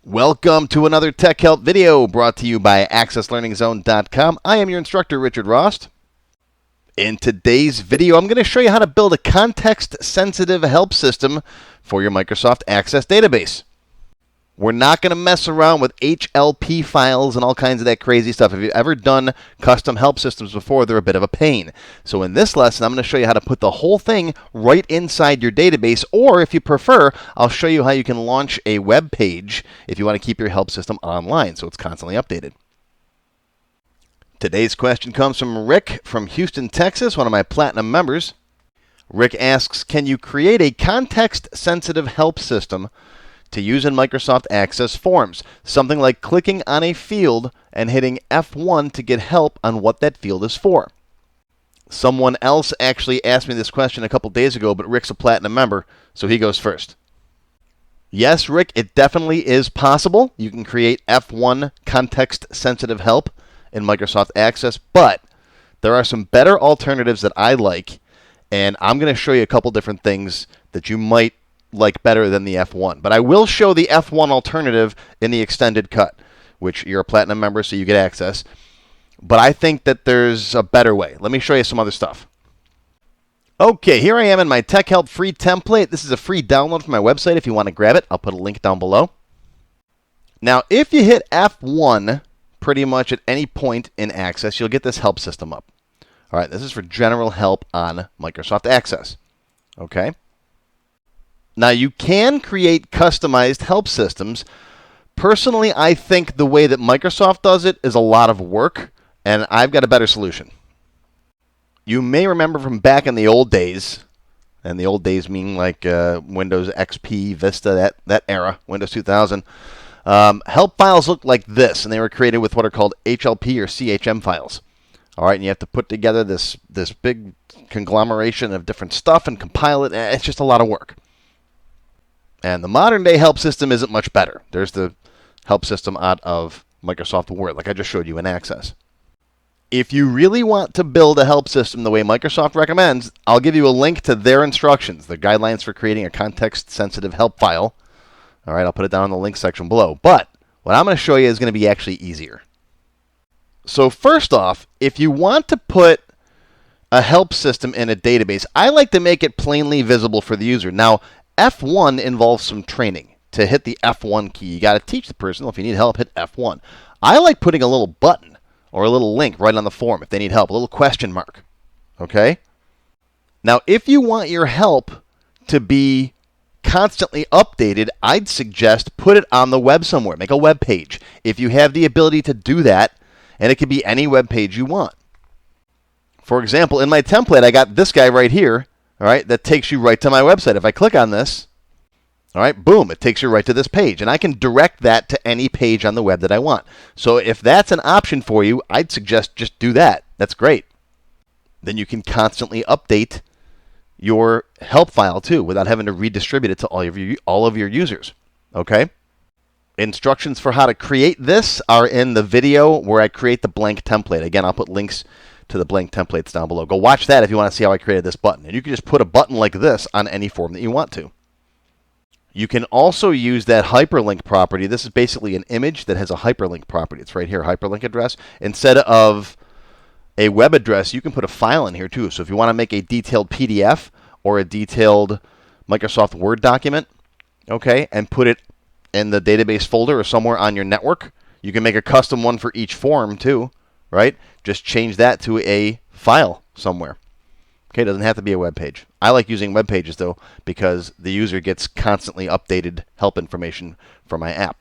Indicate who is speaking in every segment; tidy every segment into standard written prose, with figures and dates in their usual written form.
Speaker 1: Welcome to another Tech Help video brought to you by accesslearningzone.com. I am your instructor, Richard Rost. In today's video, I'm going to show you how to build a context-sensitive help system for your Microsoft Access database. We're not going to mess around with HLP files and all kinds of that crazy stuff. If you've ever done custom help systems before, they're a bit of a pain. So in this lesson, I'm going to show you how to put the whole thing right inside your database, or if you prefer, I'll show you how you can launch a web page if you want to keep your help system online so it's constantly updated. Today's question comes from Rick from Houston, Texas, one of my Platinum members. Rick asks, can you create a context-sensitive help system to use in Microsoft Access forms? Something like clicking on a field and hitting F1 to get help on what that field is for. Someone else actually asked me this question a couple days ago, but Rick's a Platinum member, so he goes first. Yes, Rick, it definitely is possible. You can create F1 context-sensitive help in Microsoft Access, but there are some better alternatives that I like, and I'm going to show you a couple different things that you might like better than the F1. But I will show the F1 alternative in the extended cut, which you're a Platinum member, so you get access. But I think that there's a better way. Let me show you some other stuff. Okay, here I am in my Tech Help free template. This is a free download from my website if you want to grab it. I'll put a link down below. Now, if you hit F1 pretty much at any point in Access, you'll get this help system up. All right, this is for general help on Microsoft Access. Okay. Now, you can create customized help systems. Personally, I think the way that Microsoft does it is a lot of work, and I've got a better solution. You may remember from back in the old days, and the old days mean like Windows XP, Vista, that era, Windows 2000, help files looked like this, and they were created with what are called HLP or CHM files. All right, and you have to put together this big conglomeration of different stuff and compile it. It's just a lot of work. And the modern day help system isn't much better. There's the help system out of Microsoft Word, like I just showed you in Access. If you really want to build a help system the way Microsoft recommends, I'll give you a link to their instructions, the guidelines for creating a context-sensitive help file. All right, I'll put it down in the link section below. But what I'm going to show you is going to be actually easier. So first off, if you want to put a help system in a database, I like to make it plainly visible for the user. Now, F1 involves some training. To hit the F1 key, you got to teach the person, well, if you need help, hit F1. I like putting a little button or a little link right on the form if they need help, a little question mark. Okay? Now, if you want your help to be constantly updated, I'd suggest put it on the web somewhere. Make a web page. If you have the ability to do that, and it could be any web page you want. For example, in my template, I got this guy right here. All right, that takes you right to my website. If I click on this, all right, boom, it takes you right to this page. And I can direct that to any page on the web that I want. So if that's an option for you, I'd suggest just do that. That's great. Then you can constantly update your help file too without having to redistribute it to all of your users. Okay? Instructions for how to create this are in the video where I create the blank template. Again, I'll put links to the blank templates down below. Go watch that if you want to see how I created this button. And you can just put a button like this on any form that you want to. You can also use that hyperlink property. This is basically an image that has a hyperlink property. It's right here, hyperlink address. Instead of a web address, you can put a file in here too. So if you want to make a detailed PDF or a detailed Microsoft Word document, okay, and put it in the database folder or somewhere on your network, you can make a custom one for each form too. Right? Just change that to a file somewhere. Okay, it doesn't have to be a web page. I like using web pages, though, because the user gets constantly updated help information from my app.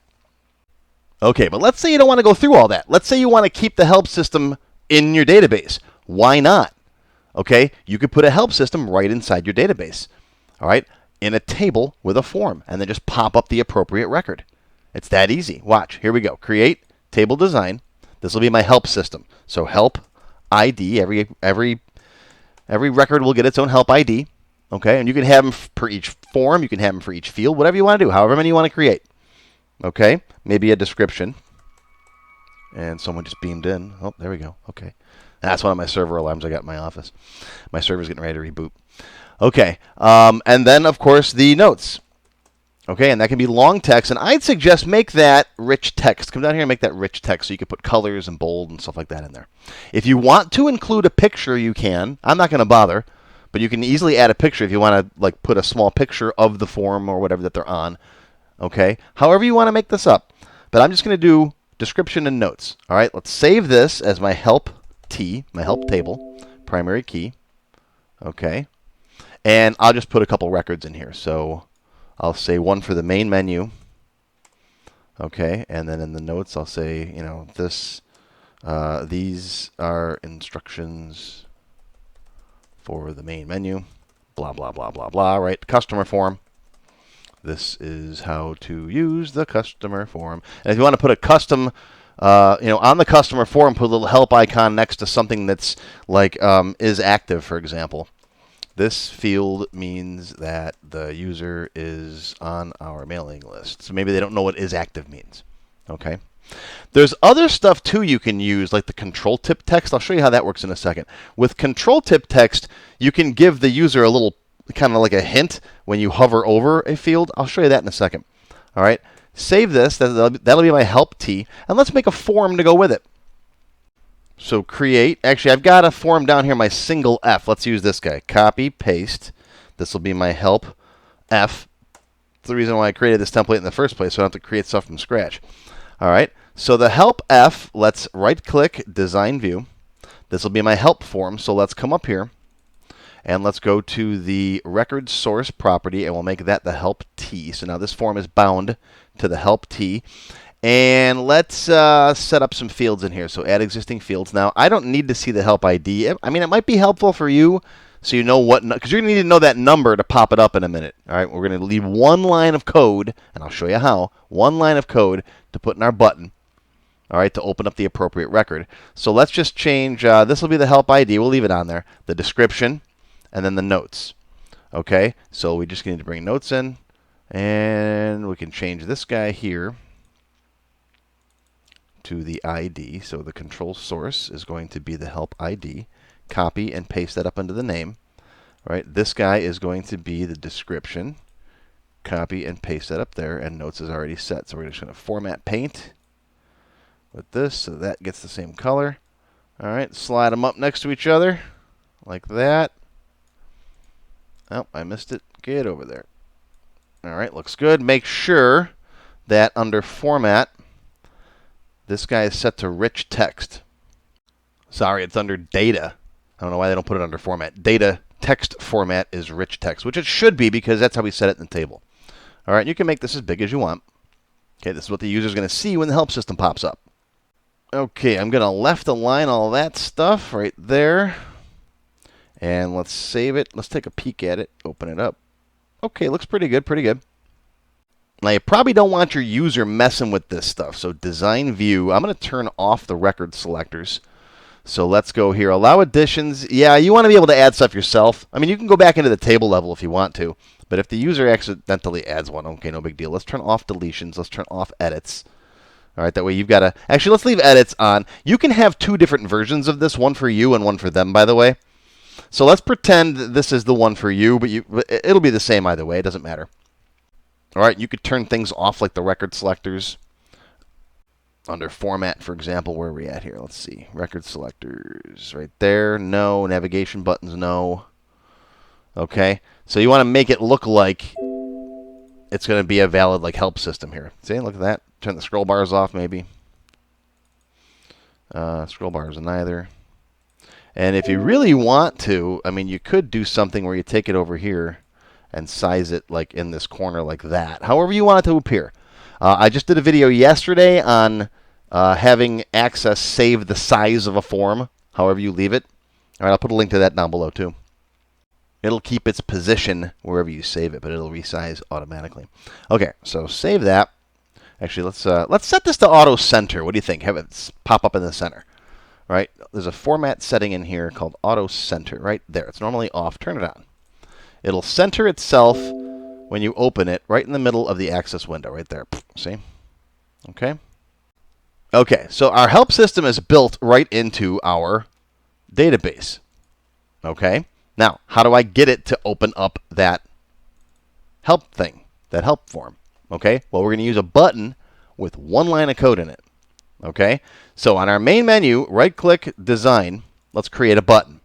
Speaker 1: Okay, but let's say you don't want to go through all that. Let's say you want to keep the help system in your database. Why not? Okay, you could put a help system right inside your database. All right, in a table with a form, and then just pop up the appropriate record. It's that easy. Watch. Here we go. Create table design. This will be my help system. So help ID, every record will get its own help ID. Okay, and you can have them for each form, you can have them for each field, whatever you want to do, however many you want to create. Okay, maybe a description. And someone just beamed in. Oh, there we go. Okay. That's one of my server alarms I got in my office. My server's getting ready to reboot. Okay, and then of course the notes. Okay, and that can be long text, and I'd suggest make that rich text. Come down here and make that rich text so you can put colors and bold and stuff like that in there. If you want to include a picture, you can. I'm not going to bother, but you can easily add a picture if you want to like put a small picture of the form or whatever that they're on. Okay, however you want to make this up. But I'm just going to do description and notes. All right, let's save this as my help T, my help table, primary key. Okay, and I'll just put a couple records in here. So I'll say one for the main menu. Okay, and then in the notes I'll say, you know, these are instructions for the main menu. Blah blah blah blah blah. Right, customer form. This is how to use the customer form. And if you want to put a custom, on the customer form, put a little help icon next to something that's like is active, for example. This field means that the user is on our mailing list. So maybe they don't know what is active means. Okay. There's other stuff too you can use, like the control tip text. I'll show you how that works in a second. With control tip text, you can give the user a little kind of like a hint when you hover over a field. I'll show you that in a second. All right. Save this. That'll be my help T. And let's make a form to go with it. So create. Actually, I've got a form down here, my single F. Let's use this guy. Copy, paste. This will be my help F. That's the reason why I created this template in the first place, so I don't have to create stuff from scratch. All right. So the help F, let's right-click, design view. This will be my help form. So let's come up here, and let's go to the record source property, and we'll make that the help T. So now this form is bound to the help T. And let's set up some fields in here. So add existing fields. Now, I don't need to see the help ID. I mean, it might be helpful for you so you know what, because you're going to need to know that number to pop it up in a minute. All right, we're going to leave one line of code, and I'll show you how. One line of code to put in our button, all right, to open up the appropriate record. So let's just change, this will be the help ID. We'll leave it on there. The description, and then the notes. Okay, so we just need to bring notes in, and we can change this guy here to the ID. So the control source is going to be the help ID. Copy and paste that up into the name. Right. This guy is going to be the description. Copy and paste that up there, and notes is already set. So we're just going to format paint with this so that gets the same color. All right, slide them up next to each other like that. Oh, I missed it. Get over there. All right, looks good. Make sure that under format, this guy is set to rich text. Sorry, it's under data. I don't know why they don't put it under format. Data text format is rich text, which it should be because that's how we set it in the table. All right, you can make this as big as you want. Okay, this is what the user is going to see when the help system pops up. Okay, I'm going to left align all that stuff right there. And let's save it. Let's take a peek at it. Open it up. Okay, looks pretty good, pretty good. Now, you probably don't want your user messing with this stuff. So design view, I'm going to turn off the record selectors. So let's go here. Allow additions. Yeah, you want to be able to add stuff yourself. I mean, you can go back into the table level if you want to. But if the user accidentally adds one, okay, no big deal. Let's turn off deletions. Let's turn off edits. All right, that way you've got to... Actually, let's leave edits on. You can have two different versions of this, one for you and one for them, by the way. So let's pretend that this is the one for you, but it'll be the same either way. It doesn't matter. All right, you could turn things off like the record selectors. Under format, for example, where are we at here? Let's see. Record selectors right there. No. Navigation buttons, no. Okay. So you want to make it look like it's going to be a valid like help system here. See, look at that. Turn the scroll bars off maybe. Scroll bars neither. And if you really want to, I mean, you could do something where you take it over here and size it like in this corner like that. However you want it to appear. I just did a video yesterday on having Access save the size of a form, however you leave it. All right, I'll put a link to that down below too. It'll keep its position wherever you save it, but it'll resize automatically. Okay, so save that. Actually, let's set this to auto center. What do you think? Have it pop up in the center. Right? There's a format setting in here called auto center right there. It's normally off. Turn it on. It'll center itself when you open it right in the middle of the Access window right there. See? Okay. Okay, so our help system is built right into our database. Okay. Now, how do I get it to open up that help thing? that help form. Okay? Well, we're going to use a button with one line of code in it. Okay? So on our main menu, right-click Design. Let's create a button.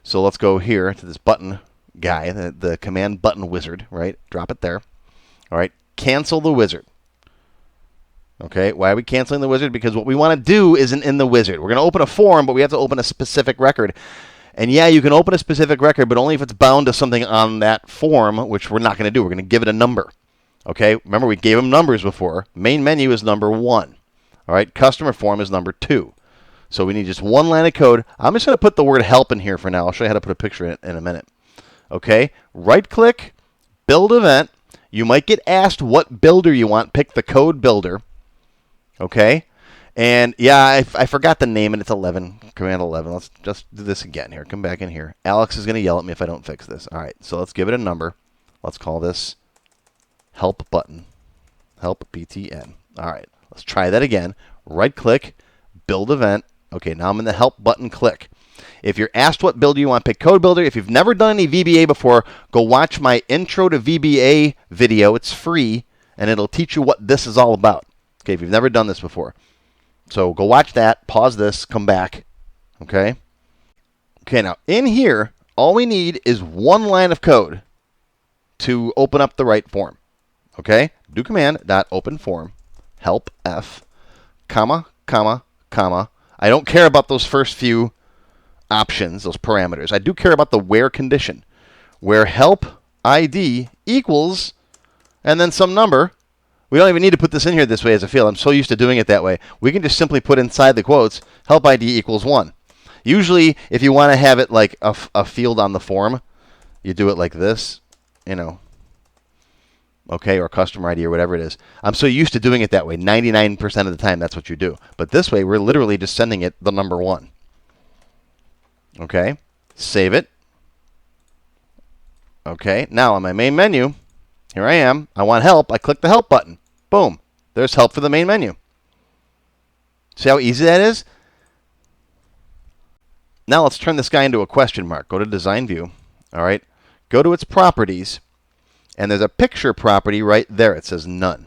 Speaker 1: So let's go here to this button guy, the command button wizard, right? Drop it there. All right? Cancel the wizard. Okay, why are we canceling the wizard? Because what we want to do isn't in the wizard. We're going to open a form, but we have to open a specific record. And yeah, you can open a specific record, but only if it's bound to something on that form, which we're not going to do. We're going to give it a number. Okay, remember we gave them numbers before. Main menu is number 1. All right, customer form is number 2. So we need just one line of code. I'm just going to put the word help in here for now. I'll show you how to put a picture in it in a minute. Okay, right-click, build event. You might get asked what builder you want. Pick the code builder. Okay, and yeah, I forgot the name, and it's 11, command 11. Let's just do this again here. Come back in here. Alex is going to yell at me if I don't fix this. All right, so let's give it a number. Let's call this help button, help BTN. All right, let's try that again. Right-click, build event. Okay, now I'm in the help button, click. If you're asked what builder you want, pick code builder. If you've never done any VBA before, go watch my intro to VBA video. It's free, and it'll teach you what this is all about. Okay, if you've never done this before. So go watch that, pause this, come back. Okay? Okay, now in here, all we need is one line of code to open up the right form. Okay? Do command.open form, help F, comma, comma, comma. I don't care about those first few options, those parameters. I do care about the where condition, where help ID equals, and then some number. We don't even need to put this in here this way as a field. I'm so used to doing it that way. We can just simply put inside the quotes, help ID equals 1. Usually, if you want to have it like a field on the form, you do it like this, you know, okay, or customer ID or whatever it is. I'm so used to doing it that way. 99% of the time, that's what you do. But this way, we're literally just sending it the number 1. Okay, save it. Okay, now on my main menu, here I am. I want help. I click the help button. Boom. There's help for the main menu. See how easy that is? Now let's turn this guy into a question mark. Go to Design View. All right. Go to its properties. And there's a picture property right there. It says None.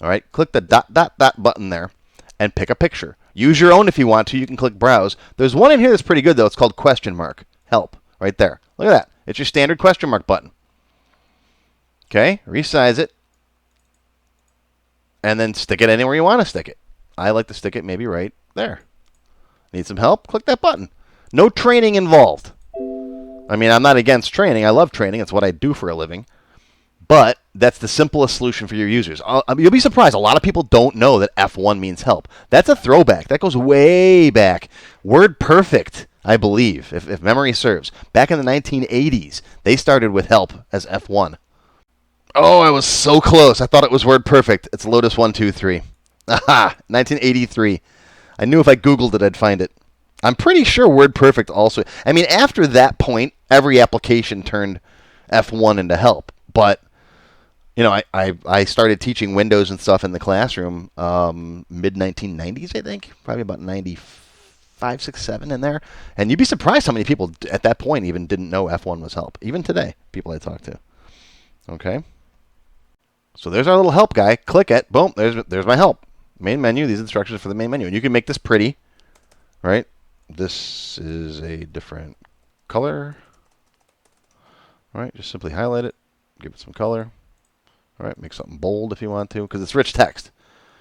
Speaker 1: All right. Click the dot, dot, dot button there and pick a picture. Use your own if you want to. You can click Browse. There's one in here that's pretty good, though. It's called question mark. Help. Right there. Look at that. It's your standard question mark button. Okay, resize it, and then stick it anywhere you want to stick it. I like to stick it maybe right there. Need some help? Click that button. No training involved. I mean, I'm not against training. I love training. It's what I do for a living. But that's the simplest solution for your users. You'll be surprised. A lot of people don't know that F1 means help. That's a throwback. That goes way back. WordPerfect, I believe, if memory serves. Back in the 1980s, they started with help as F1. Oh, I was so close. I thought it was WordPerfect. It's Lotus 123. Aha! 1983. I knew if I Googled it, I'd find it. I'm pretty sure WordPerfect also. I mean, after that point, every application turned F1 into help. But, you know, I started teaching Windows and stuff in the classroom mid-1990s, I think. Probably about 95, 6, 7 in there. And you'd be surprised how many people at that point even didn't know F1 was help. Even today, people I talk to. Okay. So there's our little help guy. Click it. Boom. There's my help. Main menu. These instructions for the main menu. And you can make this pretty, right? This is a different color. All right. Just simply highlight it. Give it some color. All right. Make something bold if you want to, because it's rich text.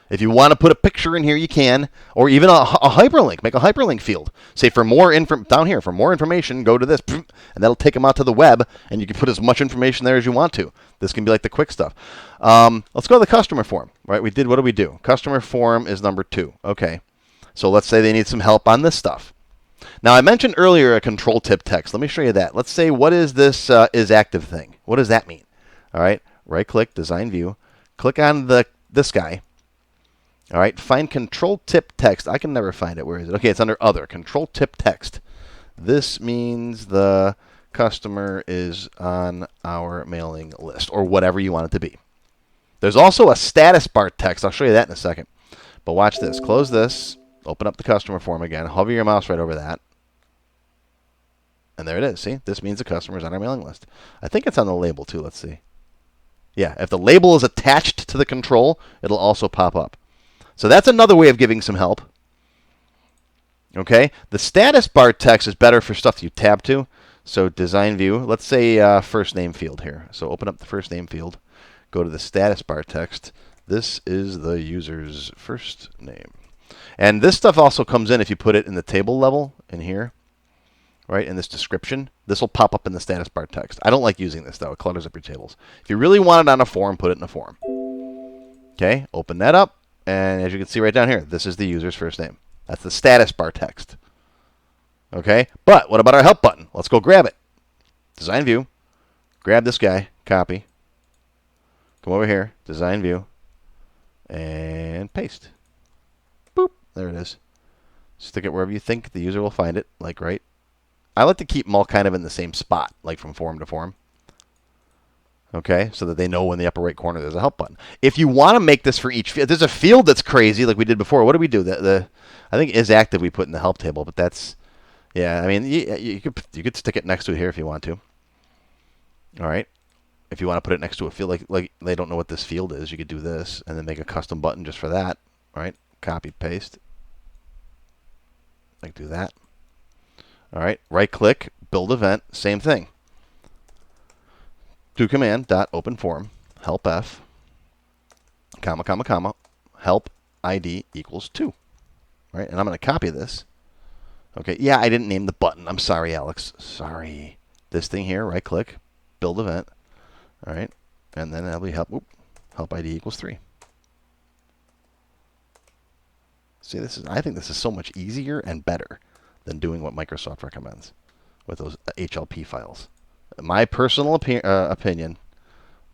Speaker 1: If you want to put a picture in here, you can, or even a hyperlink. Make a hyperlink field. Say for more down here, for more information, go to this, and that'll take them out to the web, and you can put as much information there as you want to. This can be like the quick stuff. Let's go to the customer form. Right? What do we do? Customer form is number 2. Okay. So let's say they need some help on this stuff. Now, I mentioned earlier a control tip text. Let me show you that. Let's say, what is this is active thing? What does that mean? All right. Right-click, Design View. Click on this guy. All right, find control tip text. I can never find it. Where is it? Okay, it's under other. Control tip text. This means the customer is on our mailing list, or whatever you want it to be. There's also a status bar text. I'll show you that in a second. But watch this. Close this. Open up the customer form again. Hover your mouse right over that. And there it is. See? This means the customer is on our mailing list. I think it's on the label, too. Let's see. Yeah, if the label is attached to the control, it'll also pop up. So that's another way of giving some help. Okay, the status bar text is better for stuff you tab to. So design view, let's say first name field here. So open up the first name field, go to the status bar text. This is the user's first name. And this stuff also comes in if you put it in the table level in here, right, in this description. This will pop up in the status bar text. I don't like using this, though. It clutters up your tables. If you really want it on a form, put it in a form. Okay, open that up. And as you can see right down here, this is the user's first name. That's the status bar text. Okay, but what about our help button? Let's go grab it. Design view. Grab this guy. Copy. Come over here. Design view. And paste. Boop. There it is. Stick it wherever you think the user will find it, like right. I like to keep them all kind of in the same spot, like from form to form. Okay, so that they know in the upper right corner there's a help button. If you want to make this for each field, there's a field that's crazy like we did before. What do we do? I think is active we put in the help table, but that's, yeah, I mean, you could stick it next to it here if you want to. All right. If you want to put it next to a field, like they don't know what this field is, you could do this and then make a custom button just for that. All right, copy, paste. Like do that. All right, right click, build event, same thing. Do command dot open form help f comma comma comma help ID equals 2. Right, and I'm going to copy this. Okay, yeah, I didn't name the button. I'm sorry, Alex. Sorry. This thing here, right click, build event. All right, and then that'll be help ID equals 3. See, I think this is so much easier and better than doing what Microsoft recommends with those HLP files. My personal opinion,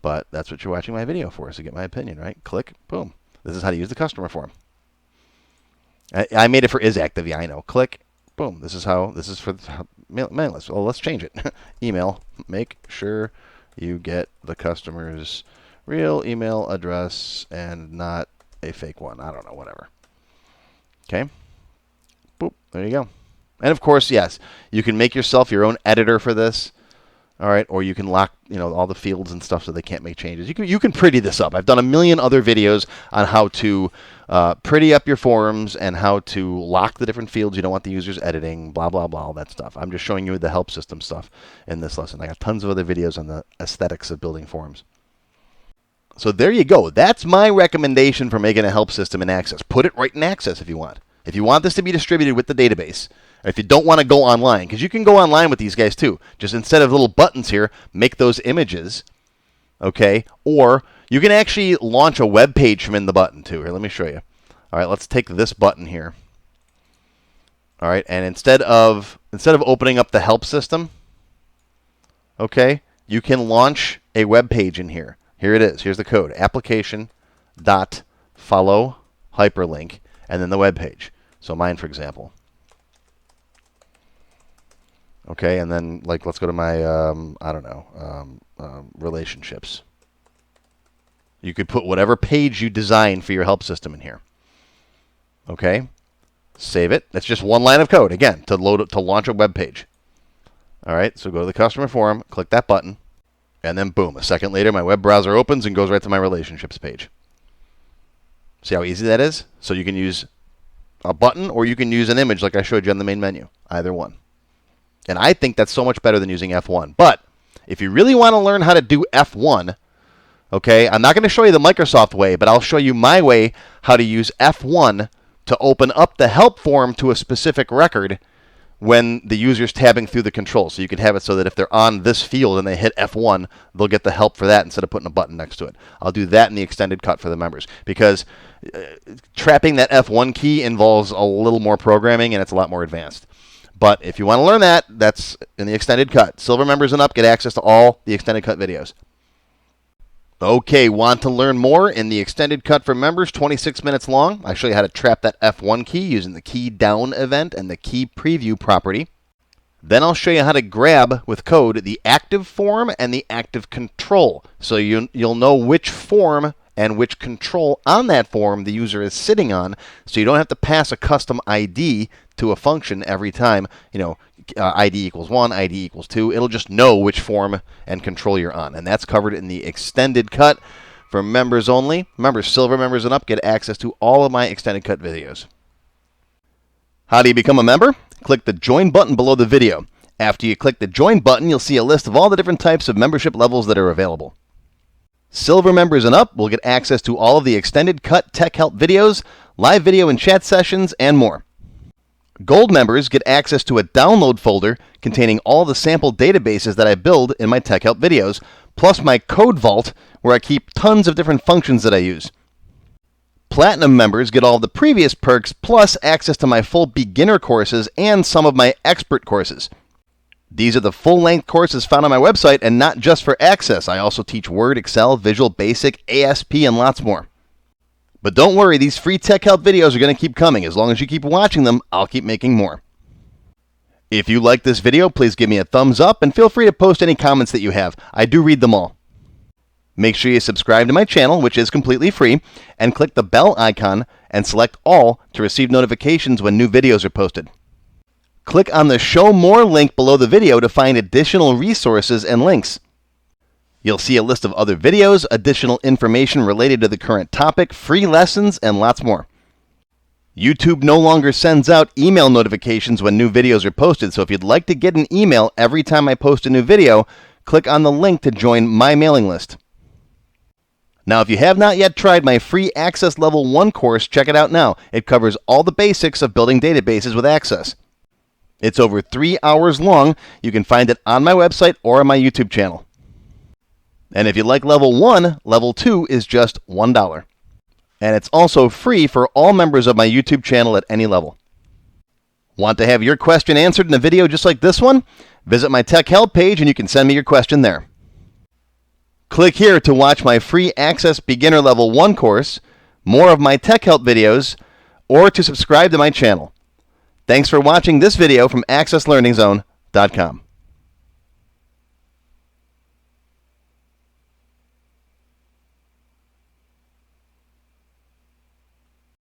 Speaker 1: but that's what you're watching my video for, is to get my opinion, right? Click, boom. This is how to use the customer form. I made it for is active, yeah, I know. Click, boom. This is for mailing list. Well, let's change it. Email, make sure you get the customer's real email address and not a fake one. I don't know, whatever. Okay. Boop. There you go. And of course, yes, you can make yourself your own editor for this. All right, or you can lock, all the fields and stuff so they can't make changes. You can pretty this up. I've done a million other videos on how to pretty up your forms and how to lock the different fields you don't want the users editing, blah, blah, blah, all that stuff. I'm just showing you the help system stuff in this lesson. I got tons of other videos on the aesthetics of building forms. So there you go. That's my recommendation for making a help system in Access. Put it right in Access if you want. If you want this to be distributed with the database, if you don't want to go online, because you can go online with these guys too. Just instead of little buttons here, make those images, okay? Or you can actually launch a web page from in the button too. Here, let me show you. All right, let's take this button here. All right, and instead of opening up the help system, okay, you can launch a web page in here. Here it is. Here's the code: application.follow hyperlink, and then the web page. So mine, for example. Okay, and then let's go to my relationships. You could put whatever page you design for your help system in here. Okay, save it. That's just one line of code again to launch a web page. All right, so go to the customer forum, click that button, and then boom, a second later my web browser opens and goes right to my relationships page. See how easy that is? So you can use a button or you can use an image like I showed you on the main menu, either one. And I think that's so much better than using F1. But if you really want to learn how to do F1, okay, I'm not going to show you the Microsoft way, but I'll show you my way how to use F1 to open up the help form to a specific record when the user's tabbing through the controls. So you can have it so that if they're on this field and they hit F1, they'll get the help for that instead of putting a button next to it. I'll do that in the extended cut for the members because trapping that F1 key involves a little more programming and it's a lot more advanced. But if you want to learn that, that's in the extended cut. Silver members and up get access to all the extended cut videos. Okay, want to learn more in the extended cut for members, 26 minutes long. I show you how to trap that F1 key using the key down event and the key preview property. Then I'll show you how to grab with code the active form and the active control. So you'll know which form and which control on that form the user is sitting on, so you don't have to pass a custom ID to a function every time, ID equals 1, ID equals 2. It'll just know which form and control you're on. And that's covered in the extended cut for members only. Remember, silver members and up get access to all of my extended cut videos. How do you become a member? Click the join button below the video. After you click the join button, you'll see a list of all the different types of membership levels that are available. Silver members and up will get access to all of the extended cut tech help videos, live video and chat sessions, and more. Gold members get access to a download folder containing all the sample databases that I build in my tech help videos, plus my code vault where I keep tons of different functions that I use. Platinum members get all of the previous perks plus access to my full beginner courses and some of my expert courses. These are the full-length courses found on my website, and not just for Access. I also teach Word, Excel, Visual Basic, ASP, and lots more. But don't worry, these free tech help videos are going to keep coming. As long as you keep watching them, I'll keep making more. If you like this video, please give me a thumbs up, and feel free to post any comments that you have. I do read them all. Make sure you subscribe to my channel, which is completely free, and click the bell icon and select all to receive notifications when new videos are posted. Click on the Show More link below the video to find additional resources and links. You'll see a list of other videos, additional information related to the current topic, free lessons, and lots more. YouTube no longer sends out email notifications when new videos are posted, so if you'd like to get an email every time I post a new video, click on the link to join my mailing list. Now, if you have not yet tried my free Access Level 1 course, check it out now. It covers all the basics of building databases with Access. It's over 3 hours long. You can find it on my website or on my YouTube channel. And if you like Level 1, Level 2 is just $1. And it's also free for all members of my YouTube channel at any level. Want to have your question answered in a video just like this one? Visit my Tech Help page and you can send me your question there. Click here to watch my free Access Beginner Level 1 course, more of my Tech Help videos, or to subscribe to my channel. Thanks for watching this video from AccessLearningZone.com.